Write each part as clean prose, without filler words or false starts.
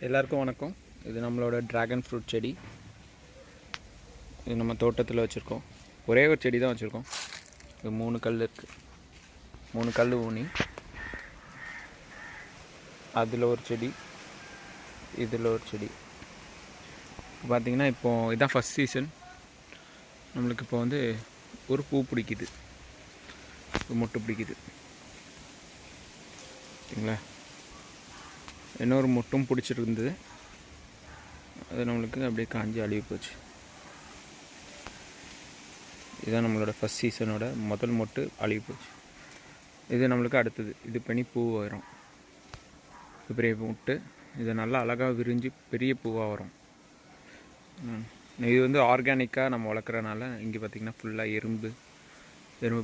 எல்லாருக்கும் வணக்கம். இது நம்மளோட ட்ராகன் ஃப்ரூட் செடி. இது நம்ம தோட்டத்தில் வச்சுருக்கோம். ஒரே ஒரு செடி தான் வச்சுருக்கோம். இது 3 கல் இருக்குது. 3 கல் ஊனி அதில் ஒரு செடி, இதில் ஒரு செடி. பார்த்திங்கன்னா இப்போது இதான் ஃபஸ்ட் சீசன். நம்மளுக்கு இப்போ வந்து ஒரு பூ பிடிக்குது, மொட்டு பிடிக்குது. சரிங்களா? இன்னொரு மொட்டும் பிடிச்சிருந்தது, அது நம்மளுக்கு அப்படியே காஞ்சி அழுகி போச்சு. இதுதான் நம்மளோட ஃபஸ்ட் சீசனோட முதல் மொட்டு அழுகி போச்சு. இது நம்மளுக்கு அடுத்தது. இது பண்ணி பூ வரும். பெரிய மொட்டு இது நல்லா அழகாக விரிஞ்சு பெரிய பூவாக வரும். இது வந்து ஆர்கானிக்காக நம்ம வளர்க்குறனால இங்கே பார்த்திங்கன்னா ஃபுல்லாக எறும்பு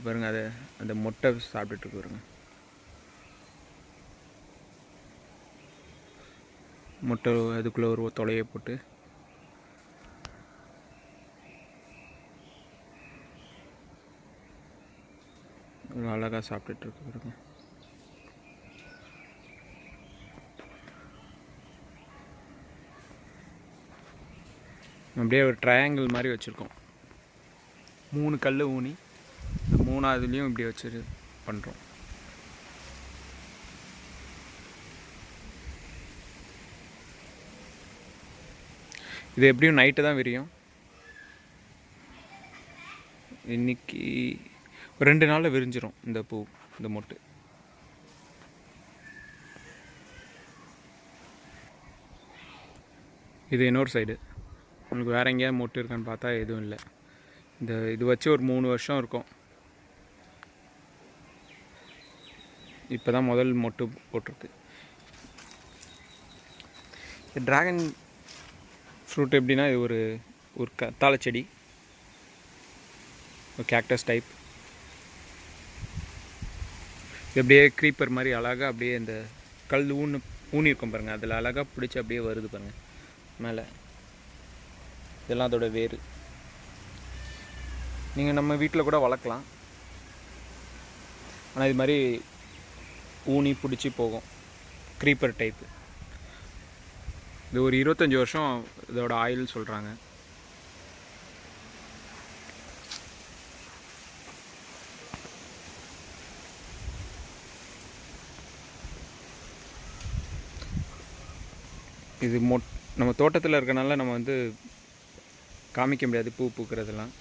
பாருங்கள். அதை அந்த மொட்டை சாப்பிட்டுட்டு பாருங்க. மொட்டை அதுக்குள்ளே ஒரு தொலையை போட்டு அழகாக சாப்பிட்டுட்டு பாருங்க. அப்படியே ஒரு ட்ரையாங்கிள் மாதிரி வச்சுருக்கோம். 3 கல் ஊனி 3ஆவதுலேயும் இப்படி வச்சு பண்ணுறோம். இது எப்படியும் நைட்டு தான் விரியும். இன்றைக்கி 2 நாளில் விரிஞ்சிரும் இந்த பூ, இந்த மொட்டு. இது இன்னொரு சைடு. உங்களுக்கு வேறு எங்கேயாவது மொட்டு இருக்கான்னு பார்த்தா எதுவும் இல்லை. இது வச்சு ஒரு 3 வருஷம் இருக்கும். இப்போ தான் முதல் மொட்டு போட்டிருக்கு. ட்ராகன் ஃப்ரூட் எப்படின்னா, இது ஒரு கத்தாழை செடி, ஒரு கேக்டஸ் டைப். இது அப்படியே க்ரீப்பர் மாதிரி அழகாக அப்படியே இந்த கல் ஊனி இருக்கும் பாருங்கள், அதில் அழகாக பிடிச்சி அப்படியே வருது பாருங்கள் மேலே. இதெல்லாம் அதோட வேறு. நீங்கள் நம்ம வீட்டில் கூட வளர்க்கலாம். ஆனால் இது மாதிரி ஊனி பிடிச்சி போகும். Creeper type. இது ஒரு 25 வருஷம் இதோட ஆயில் சொல்கிறாங்க. இது நம்ம தோட்டத்தில் இருக்கனால நம்ம வந்து காமிக்க முடியாது பூ பூக்கிறதெல்லாம்.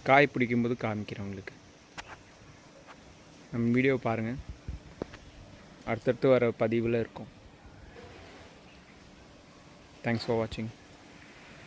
காய் பிடிக்கும்போது காமிக்கிறேன் உங்களுக்கு. நம்ம வீடியோ பாருங்கள், அடுத்தடுத்து வர பதிவில் இருக்கும். தேங்க்ஸ் ஃபார் வாட்சிங்.